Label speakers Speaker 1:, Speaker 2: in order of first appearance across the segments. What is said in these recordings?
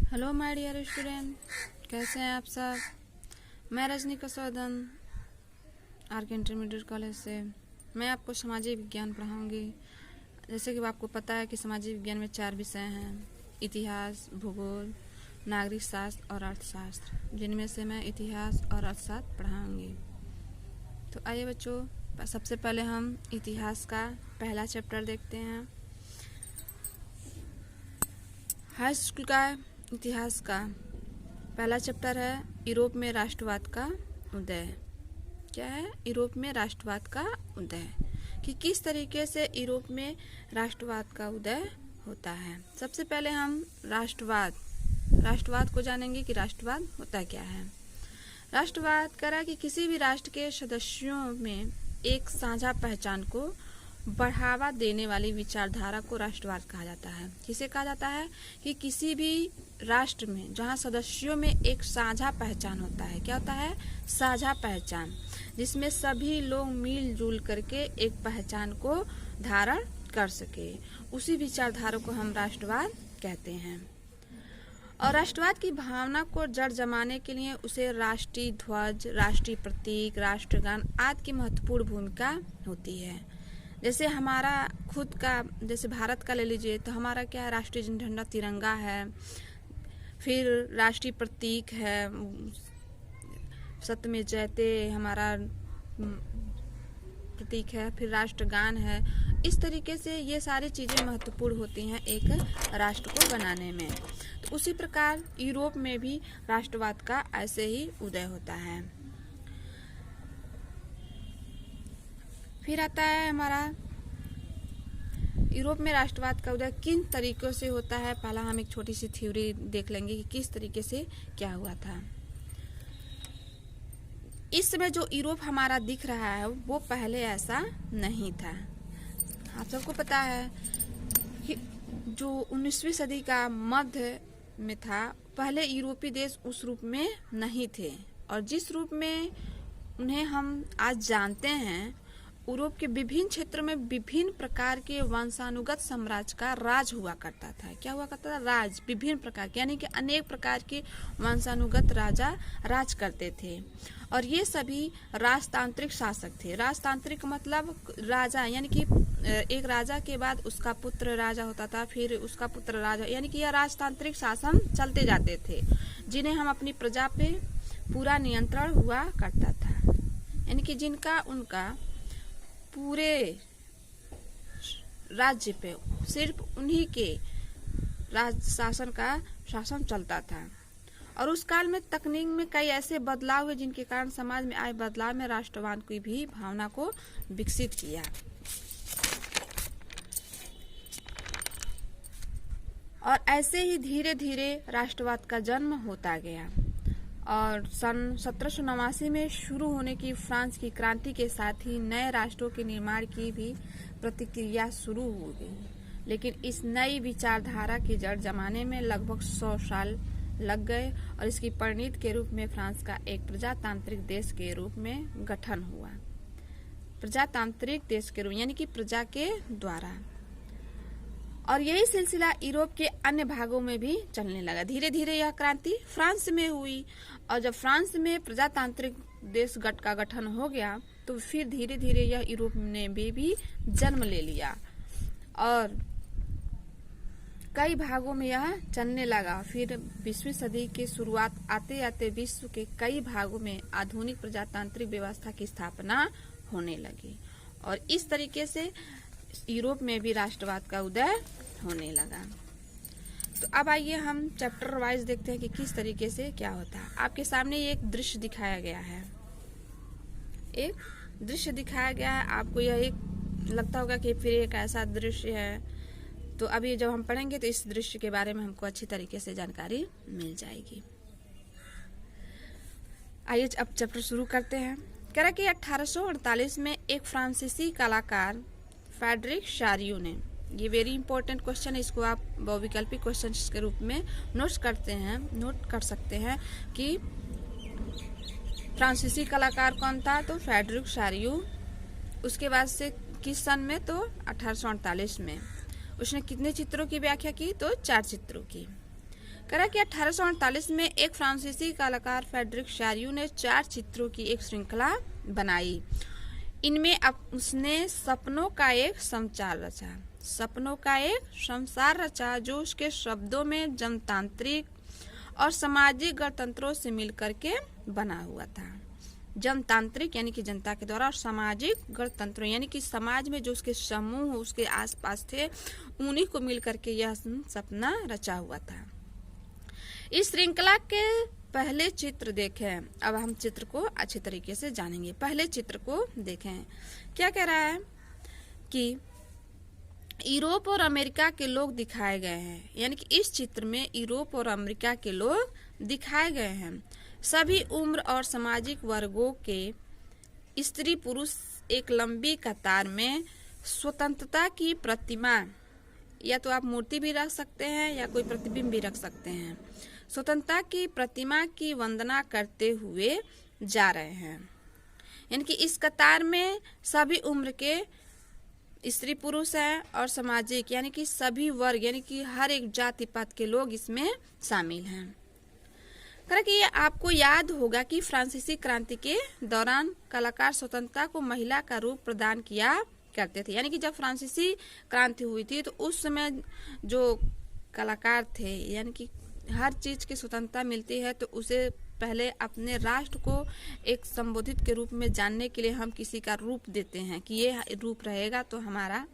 Speaker 1: Hello my dear student, कैसे हैं आप सब। मैं Rajni Kasaudan R K. Intermediate college से। मैं आपको सामाजिक विज्ञान पढ़ाऊंगी। जैसे कि आपको पता है कि सामाजिक विज्ञान में 4 विषय हैं: इतिहास, भूगोल, नागरिक शास्त्र और अर्थशास्त्र, जिनमें से मैं इतिहास और अर्थशास्त्र पढ़ाऊंगी। तो आइए बच्चों, सबसे पहले हम इतिहास का पहला चैप्टर देखते हैं। हाई स्कूल का इतिहास का पहला चैप्टर है यूरोप में राष्ट्रवाद का उदय। क्या है? यूरोप में राष्ट्रवाद का उदय, कि किस तरीके से यूरोप में राष्ट्रवाद का उदय होता है। सबसे पहले हम राष्ट्रवाद को जानेंगे कि राष्ट्रवाद होता क्या है। राष्ट्रवाद करा कि किसी भी राष्ट्र के सदस्यों में एक साझा पहचान को बढ़ावा देने वाली विचारधारा को राष्ट्रवाद कहा जाता है। किसे कहा जाता है? कि किसी भी राष्ट्र में जहां सदस्यों में एक साझा पहचान होता है। क्या होता है? साझा पहचान, जिसमें सभी लोग मिलजुल करके एक पहचान को धारण कर सके, उसी विचारधारा को हम राष्ट्रवाद कहते हैं। और राष्ट्रवाद की भावना को जड़ जमाने के लिए उसे राष्ट्रीय ध्वज, राष्ट्रीय प्रतीक, राष्ट्रगान आदि की महत्वपूर्ण भूमिका होती है। जैसे हमारा खुद का, जैसे भारत का ले लीजिए, तो हमारा क्या है? राष्ट्रीय झंडा तिरंगा है, फिर राष्ट्रीय प्रतीक है सत्यमेव जयते हमारा प्रतीक है, फिर राष्ट्रगान है। इस तरीके से ये सारी चीज़ें महत्वपूर्ण होती हैं एक राष्ट्र को बनाने में। तो उसी प्रकार यूरोप में भी राष्ट्रवाद का ऐसे ही उदय होता है। फिर आता है हमारा यूरोप में राष्ट्रवाद का उदय किन तरीकों से होता है। पहला हम एक छोटी सी थ्योरी देख लेंगे कि किस तरीके से क्या हुआ था। इस समय जो यूरोप हमारा दिख रहा है वो पहले ऐसा नहीं था। आप सबको पता है कि जो 19वीं सदी का मध्य में था, पहले यूरोपीय देश उस रूप में नहीं थे, और जिस रूप में उन्हें हम आज जानते हैं, यूरोप के विभिन्न क्षेत्रों में विभिन्न प्रकार के वंशानुगत साम्राज्य का राज हुआ करता था। क्या हुआ करता था? राज, विभिन्न प्रकार के, यानी कि अनेक प्रकार के वंशानुगत राजा राज करते थे। और ये सभी राजतांत्रिक शासक थे। राजतांत्रिक मतलब राजा, यानी कि एक राजा के बाद उसका पुत्र राजा होता था, फिर उसका पुत्र राजा, यानी कि यह राजतांत्रिक शासन चलते जाते थे, जिन्हें हम अपनी प्रजा पे पूरा नियंत्रण हुआ करता था। यानी कि जिनका उनका पूरे राज्य पे सिर्फ उन्हीं के राज शासन का शासन चलता था। और उस काल में तकनीक में कई ऐसे बदलाव हुए जिनके कारण समाज में आए बदलाव में राष्ट्रवाद की भी भावना को विकसित किया। और ऐसे ही धीरे धीरे राष्ट्रवाद का जन्म होता गया। और सन 1789 में शुरू होने की फ्रांस की क्रांति के साथ ही नए राष्ट्रों के निर्माण की भी प्रतिक्रिया शुरू हो गई। लेकिन इस नई विचारधारा की जड़ जमाने में लगभग 100 साल लग गए, और इसकी परिणति के रूप में फ्रांस का एक प्रजातांत्रिक देश के रूप में गठन हुआ। प्रजातांत्रिक देश के रूप, यानी कि प्रजा के द्वारा। और यही सिलसिला यूरोप के अन्य भागों में भी चलने लगा। धीरे धीरे यह क्रांति फ्रांस में हुई, और जब फ्रांस में प्रजातांत्रिक देश का गठन हो गया, तो फिर धीरे धीरे यह यूरोप ने भी जन्म ले लिया, और कई भागों में यह चलने लगा। फिर 20वीं सदी की शुरुआत आते आते विश्व के कई भागों में आधुनिक प्रजातांत्रिक व्यवस्था की स्थापना होने लगी, और इस तरीके से यूरोप में भी राष्ट्रवाद का उदय होने लगा। तो अब आइए हम चैप्टर वाइज देखते हैं कि किस तरीके से क्या होता है। आपके सामने एक दृश्य दिखाया गया है, एक दृश्य दिखाया गया है। आपको यह एक लगता होगा कि फिर एक ऐसा दृश्य है। तो अभी जब हम पढ़ेंगे तो इस दृश्य के बारे में हमको अच्छी तरीके से जानकारी मिल जाएगी। आइए अब चैप्टर शुरू करते हैं। कह रहा कि 1848 में एक फ्रांसीसी कलाकार फ्रेडरिक शारियो ने, ये वेरी इंपॉर्टेंट क्वेश्चन है, इसको आप बहुविकल्पी क्वेश्चन के रूप में नोट कर सकते हैं कि फ्रांसीसी कलाकार कौन था। तो फ्रेडरिक शारियो। उसके बाद से किस सन में? तो 1848 में। उसने कितने चित्रों की व्याख्या की? तो 4 चित्रों की। करा कि 1848 में एक फ्रांसीसी कलाकार फ्रेडरिक शारियू ने 4 चित्रों की एक श्रृंखला बनाई। इनमें अब उसने सपनों का एक संसार रचा जो उसके शब्दों में जनतांत्रिक और सामाजिक गणतंत्रों से मिलकर के बना हुआ था। जनतांत्रिक यानी कि जनता के द्वारा, और सामाजिक गणतंत्र यानी कि समाज में जो उसके समूह उसके आसपास थे उन्हीं को मिलकर के यह सपना रचा हुआ था। इस श्रृंखला के पहले चित्र देखें। अब हम चित्र को अच्छे तरीके से जानेंगे। पहले चित्र को देखें, क्या कह रहा है कि यूरोप और अमेरिका के लोग दिखाए गए हैं। यानी कि इस चित्र में यूरोप और अमेरिका के लोग दिखाए गए हैं। सभी उम्र और सामाजिक वर्गों के स्त्री पुरुष एक लंबी कतार में स्वतंत्रता की प्रतिमा, या तो आप मूर्ति भी रख सकते हैं या कोई प्रतिबिंब भी रख सकते हैं, स्वतंत्रता की प्रतिमा की वंदना करते हुए जा रहे हैं। यानी कि इस कतार में सभी उम्र के स्त्री पुरुष हैं और सामाजिक यानी कि सभी वर्ग यानी कि हर एक जाति पात के लोग इसमें शामिल हैं। कारण कि ये आपको याद होगा कि फ्रांसीसी क्रांति के दौरान कलाकार स्वतंत्रता को महिला का रूप प्रदान किया करते थे। यानी कि जब फ्रांसीसी क्रांति हुई थी तो उस समय जो कलाकार थे यानी कि हर चीज की स्वतंत्रता मिलती है तो उसे पहले अपने राष्ट्र को एक संबोधित के रूप में जानने के लिए हम किसी का रूप देते हैं कि ये रूप रहेगा तो हमारा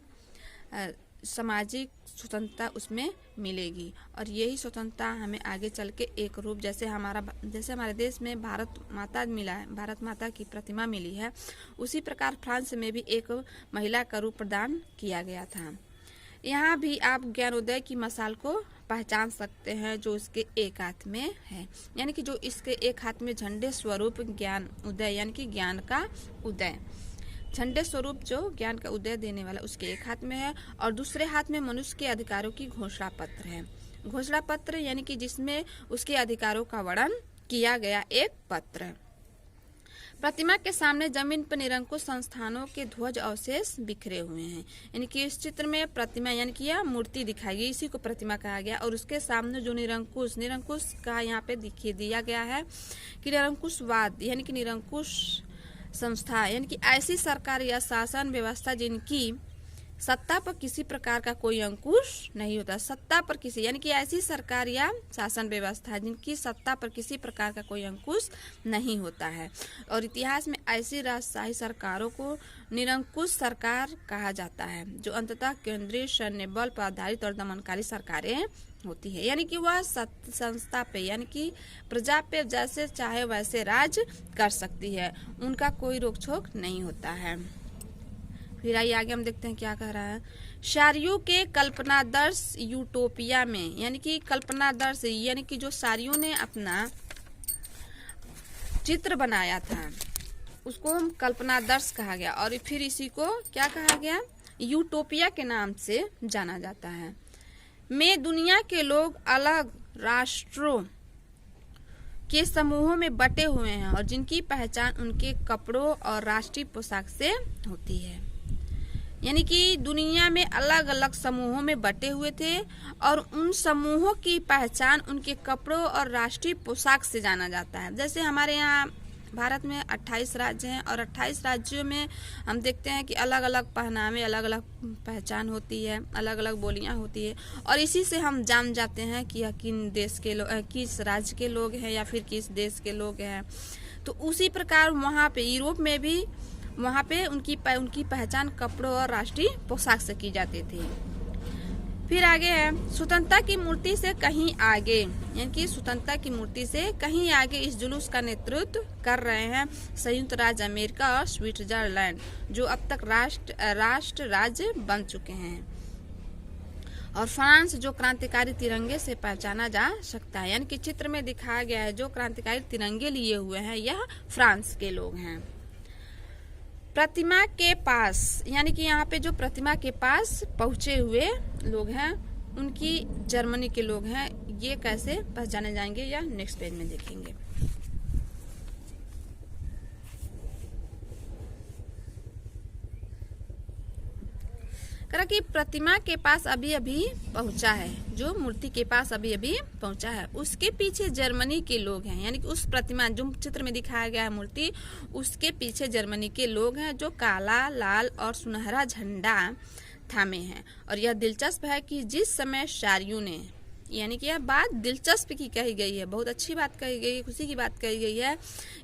Speaker 1: सामाजिक स्वतंत्रता उसमें मिलेगी, और यही स्वतंत्रता हमें आगे चल के एक रूप जैसे हमारे देश में भारत माता मिला है, भारत माता की प्रतिमा मिली है, उसी प्रकार फ्रांस में भी एक महिला का रूप प्रदान किया गया था। यहाँ भी आप ज्ञानोदय की मसाल को पहचान सकते हैं जो इसके एक हाथ में है। यानी कि जो इसके एक हाथ में झंडे स्वरूप ज्ञान उदय यानी कि ज्ञान का उदय, झंडे स्वरूप जो ज्ञान का उदय देने वाला उसके एक हाथ में है, और दूसरे हाथ में मनुष्य के अधिकारों की घोषणा पत्र है। घोषणा पत्र यानी कि जिसमें उसके अधिकारों का वर्णन किया गया एक पत्र। प्रतिमा के सामने जमीन पर निरंकुश संस्थानों के ध्वज अवशेष बिखरे हुए हैं। यानी कि इस चित्र में प्रतिमा यानी कि यह मूर्ति दिखाई गई, इसी को प्रतिमा कहा गया, और उसके सामने जो निरंकुश का यहाँ पे दिया गया है कि निरंकुशवाद यानी कि निरंकुश संस्था यानी कि ऐसी सरकार या शासन व्यवस्था जिनकी सत्ता पर किसी प्रकार का कोई अंकुश नहीं होता। सत्ता पर किसी यानी कि ऐसी सरकार या शासन व्यवस्था जिनकी सत्ता पर किसी प्रकार का कोई अंकुश नहीं होता है, और इतिहास में ऐसी राजशाही सरकारों को निरंकुश सरकार कहा जाता है जो अंततः केंद्रीय सैन्य बल पर आधारित और दमनकारी सरकारें होती है। यानी कि वह संस्था पे यानी कि प्रजा पे जैसे चाहे वैसे राज कर सकती है, उनका कोई रोक छोक नहीं होता है। फिर आइए आगे हम देखते हैं क्या कह रहा है। शारियू के कल्पनादर्श यूटोपिया में यानी कि कल्पनादर्श यानी कि जो शारियू ने अपना चित्र बनाया था उसको हम कल्पनादर्श कहा गया, और फिर इसी को क्या कहा गया, यूटोपिया के नाम से जाना जाता है। में दुनिया के लोग अलग राष्ट्रों के समूहों में बटे हुए हैं और जिनकी पहचान उनके कपड़ों और राष्ट्रीय पोशाक से होती है। यानी कि दुनिया में अलग अलग समूहों में बटे हुए थे और उन समूहों की पहचान उनके कपड़ों और राष्ट्रीय पोशाक से जाना जाता है। जैसे हमारे यहाँ भारत में 28 राज्य हैं और 28 राज्यों में हम देखते हैं कि अलग अलग पहनावे, अलग अलग पहचान होती है, अलग अलग बोलियां होती है, और इसी से हम जान जाते हैं कि यह किन देश के लोग, किस राज्य के लोग हैं या फिर किस देश के लोग हैं। तो उसी प्रकार वहाँ पे यूरोप में भी वहाँ पे उनकी पहचान कपड़ों और राष्ट्रीय पोशाक से की जाती थी। फिर आगे है स्वतंत्रता की मूर्ति से कहीं आगे, यानी कि स्वतंत्रता की मूर्ति से कहीं आगे इस जुलूस का नेतृत्व कर रहे हैं संयुक्त राज्य अमेरिका और स्विट्जरलैंड, जो अब तक राष्ट्र राज्य बन चुके हैं, और फ्रांस जो क्रांतिकारी तिरंगे से पहचाना जा सकता है। यानी कि चित्र में दिखाया गया है जो क्रांतिकारी तिरंगे लिए हुए हैं यह फ्रांस के लोग हैं। प्रतिमा के पास यानी कि यहाँ पे जो प्रतिमा के पास पहुंचे हुए लोग हैं उनकी जर्मनी के लोग हैं, ये कैसे पहचाने जाएंगे या नेक्स्ट पेज में देखेंगे। करा कि प्रतिमा के पास अभी अभी पहुंचा है, जो मूर्ति के पास अभी अभी पहुंचा है, उसके पीछे जर्मनी के लोग हैं, यानी कि उस प्रतिमा जो चित्र में दिखाया गया है मूर्ति, उसके पीछे जर्मनी के लोग हैं जो काला, लाल और सुनहरा झंडा थामे हैं। और यह दिलचस्प है कि जिस समय शार्यू ने, यानी कि यह बात दिलचस्प की कही गई है, बहुत अच्छी बात कही गई है, खुशी की बात कही गई है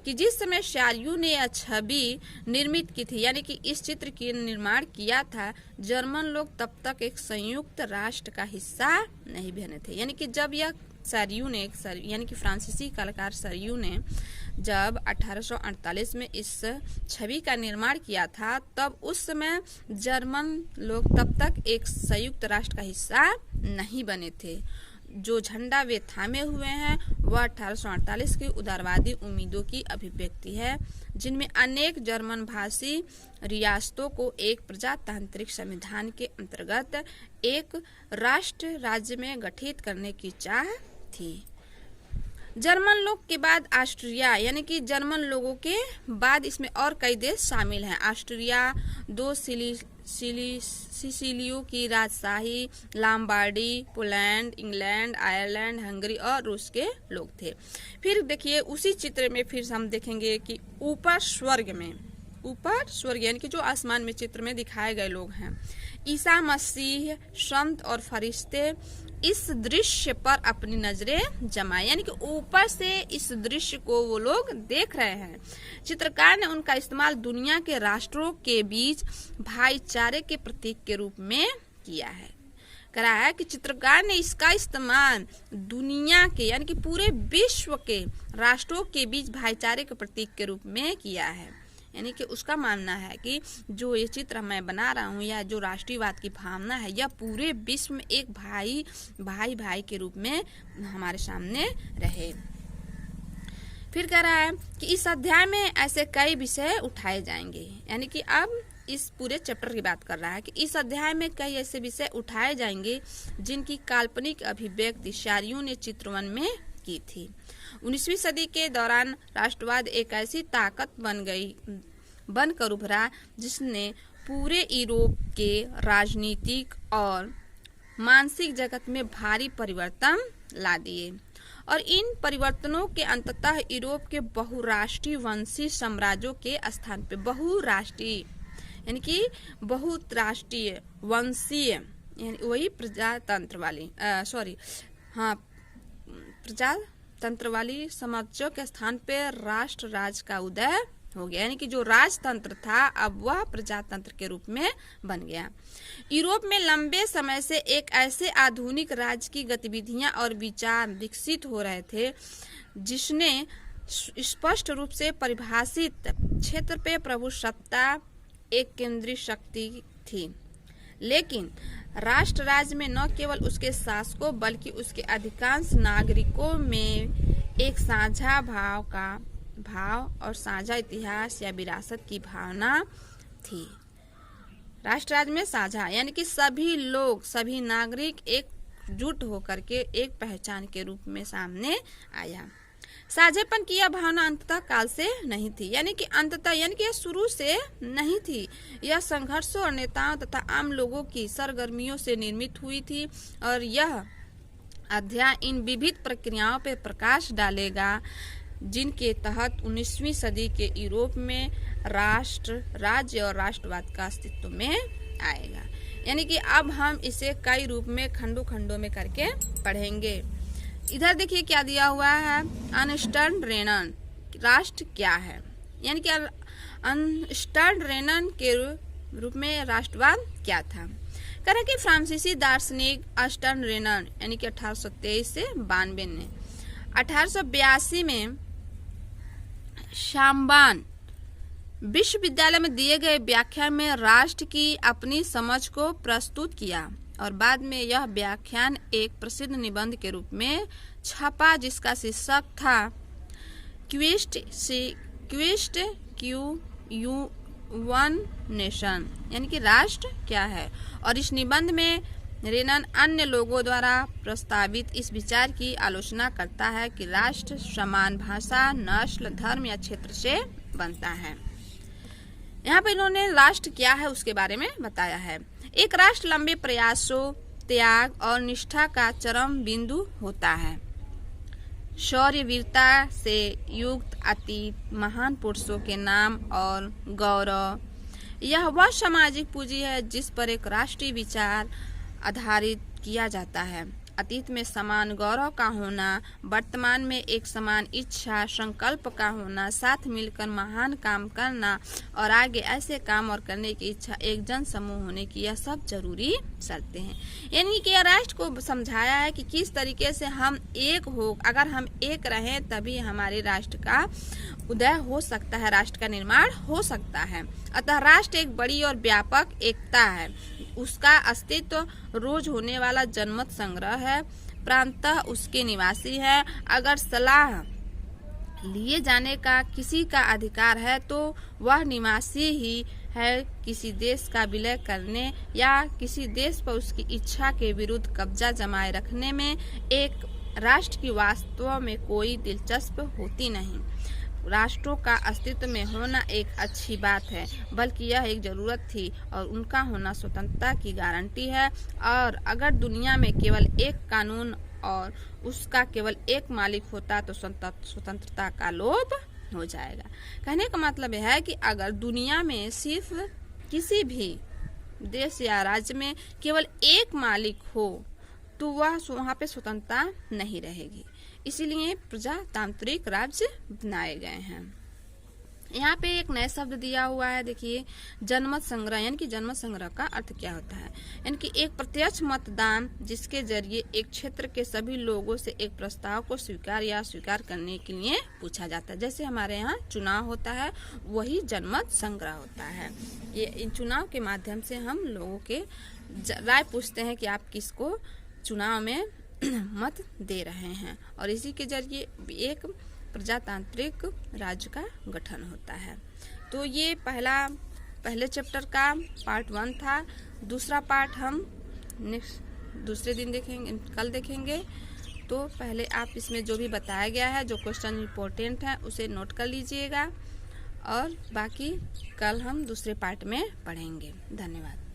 Speaker 1: कि जिस समय शार्यू ने यह छवि निर्मित की थी, यानी कि इस चित्र की निर्माण किया था, जर्मन लोग तब तक एक संयुक्त राष्ट्र का हिस्सा नहीं बने थे। यानी कि जब यह शार्यू ने, यानी कि फ्रांसीसी कलाकार शार्यू ने जब 1848 में इस छवि का निर्माण किया था, तब उस समय जर्मन लोग तब तक एक संयुक्त राष्ट्र का हिस्सा नहीं बने थे। जो झंडा वे थामे हुए हैं वह 1848 की उदारवादी उम्मीदों की अभिव्यक्ति है, जिनमें अनेक जर्मन भाषी रियासतों को एक प्रजातांत्रिक संविधान के अंतर्गत एक राष्ट्र राज्य में गठित करने की चाह थी। जर्मन लोग के बाद ऑस्ट्रिया, यानी कि जर्मन लोगों के बाद इसमें और कई देश शामिल हैं। ऑस्ट्रिया, 2 सिसिलियों की राजशाही, Lombardy, Poland, England, Ireland, Hungary और रूस के लोग थे। फिर देखिए उसी चित्र में फिर हम देखेंगे कि ऊपर स्वर्ग यानी कि जो आसमान में चित्र में दिखाए गए लोग हैं, ईसा मसीह, संत और फरिश्ते इस दृश्य पर अपनी नजरें जमाए, यानी कि ऊपर से इस दृश्य को वो लोग देख रहे हैं। चित्रकार ने उनका इस्तेमाल दुनिया के राष्ट्रों के बीच भाईचारे के प्रतीक के रूप में किया है। करा है कि चित्रकार ने इसका इस्तेमाल दुनिया के, यानी कि पूरे विश्व के राष्ट्रों के बीच भाईचारे के प्रतीक के रूप में किया है। यानी कि उसका मानना है कि जो ये चित्र मैं बना रहा हूँ, या जो राष्ट्रीयवाद की भावना है, यह पूरे विश्व में एक भाई के रूप में हमारे सामने रहे। फिर कह रहा है कि इस अध्याय में ऐसे कई विषय उठाए जाएंगे, यानी कि अब इस पूरे चैप्टर की बात कर रहा है कि इस अध्याय में कई ऐसे विषय उठाए जाएंगे जिनकी काल्पनिक अभिव्यक्ति शार्यू ने चित्रवन में की थी। 19वीं सदी के दौरान राष्ट्रवाद एक ऐसी ताकत बनकर उभरा जिसने पूरे यूरोप के राजनीतिक और मानसिक जगत में भारी परिवर्तन ला दिए, और इन परिवर्तनों के अंततः यूरोप के बहुराष्ट्रीय वंशी साम्राज्यों के स्थान पे बहुराष्ट्रीय, यानी कि बहुराष्ट्रीय वंशीय, यानी वही प्रजातंत्र वाली साम्राज्यों के स्थान पे राष्ट्र राज्य का उदय हो गया, यानी कि जो राजतंत्र था अब वह प्रजातंत्र के रूप में बन गया। यूरोप में लंबे समय से एक ऐसे आधुनिक राज्य की गतिविधियां और विचार विकसित हो रहे थे जिसने स्पष्ट रूप से परिभाषित क्षेत्र पे प्रभुसत्ता एक केंद्रीय शक्ति थी। लेकिन राष्ट्र राज्य में न केवल उसके शासकों बल्कि उसके अधिकांश नागरिकों में एक साझा भाव और साझा इतिहास या विरासत की भावना थी। राष्ट्र राज्य में साझा, यानी कि सभी लोग, सभी नागरिक एकजुट होकर के एक पहचान के रूप में सामने आया। साझेपन की यह भावना अंततः काल से नहीं थी, यानी कि यह शुरू से नहीं थी। यह संघर्षों और नेताओं तथा आम लोगों की सरगर्मियों से निर्मित हुई थी, और यह अध्याय इन विविध प्रक्रियाओं पर प्रकाश डालेगा जिनके तहत 19वीं सदी के यूरोप में राष्ट्र राज्य और राष्ट्रवाद का अस्तित्व में आएगा। यानी कि अब हम इसे कई रूप में खंडों में करके पढ़ेंगे। इधर देखिए क्या दिया हुआ है, अनस्टर्न रेनन राष्ट्र क्या है, यानी कि अनस्टर्न रेनन के रूप में राष्ट्रवाद क्या था। करें कि फ्रांसीसी दार्शनिक अस्टर्न रेनन, यानी कि 1823 से 92 ने 1882 में शाम्बान विश्वविद्यालय में दिए गए व्याख्यान में राष्ट्र की अपनी समझ को प्रस्तुत किया, और बाद में यह व्याख्यान एक प्रसिद्ध निबंध के रूप में छपा जिसका शीर्षक था क्विस्ट वन नेशन, यानी कि राष्ट्र क्या है। और इस निबंध में रेनन अन्य लोगों द्वारा प्रस्तावित इस विचार की आलोचना करता है कि राष्ट्र समान भाषा, नस्ल, धर्म या क्षेत्र से बनता है। यहाँ पे इन्होंने राष्ट्र क्या है उसके बारे में बताया है। एक राष्ट्र लंबे प्रयासों, त्याग और निष्ठा का चरम बिंदु होता है। शौर्य वीरता से युक्त अतीत, महान पुरुषों के नाम और गौरव, यह वह सामाजिक पूंजी है जिस पर एक राष्ट्रीय विचार आधारित किया जाता है। अतीत में समान गौरव का होना, वर्तमान में एक समान इच्छा संकल्प का होना, साथ मिलकर महान काम करना और आगे ऐसे काम और करने की इच्छा, एक जन समूह होने की, यह सब जरूरी शर्तें हैं। यानी कि राष्ट्र को समझाया है कि किस तरीके से हम एक हो, अगर हम एक रहें तभी हमारे राष्ट्र का उदय हो सकता है, राष्ट्र का निर्माण हो सकता है। अतः राष्ट्र एक बड़ी और व्यापक एकता है। उसका अस्तित्व रोज होने वाला जनमत संग्रह है, प्रांतः उसके निवासी है। अगर सलाह लिए जाने का किसी का अधिकार है तो वह निवासी ही है। किसी देश का विलय करने या किसी देश पर उसकी इच्छा के विरुद्ध कब्जा जमाए रखने में एक राष्ट्र की वास्तव में कोई दिलचस्पी होती नहीं। राष्ट्रों का अस्तित्व में होना एक अच्छी बात है, बल्कि यह एक जरूरत थी और उनका होना स्वतंत्रता की गारंटी है। और अगर दुनिया में केवल एक कानून और उसका केवल एक मालिक होता तो स्वतंत्रता का लोप हो जाएगा। कहने का मतलब यह है कि अगर दुनिया में सिर्फ किसी भी देश या राज्य में केवल एक मालिक हो तो वहाँ पे स्वतंत्रता नहीं रहेगी। इसीलिए प्रजातांत्रिक राज्य बनाए गए हैं। यहाँ पे एक नया शब्द दिया हुआ है, देखिए, जनमत संग्रह। यानी कि जनमत संग्रह का अर्थ क्या होता है? यानी कि एक प्रत्यक्ष मतदान जिसके जरिए एक क्षेत्र के सभी लोगों से एक प्रस्ताव को स्वीकार या अस्वीकार करने के लिए पूछा जाता है। जैसे हमारे यहाँ चुनाव होता है, वही जनमत संग्रह होता है। ये इन चुनाव के माध्यम से हम लोगों के राय पूछते हैं कि आप किसको चुनाव में मत दे रहे हैं, और इसी के जरिए एक प्रजातांत्रिक राज्य का गठन होता है। तो ये पहले चैप्टर का पार्ट 1 था। दूसरा पार्ट हम दूसरे दिन देखेंगे, कल देखेंगे। तो पहले आप इसमें जो भी बताया गया है, जो क्वेश्चन इम्पोर्टेंट है, उसे नोट कर लीजिएगा और बाकी कल हम दूसरे पार्ट में पढ़ेंगे। धन्यवाद।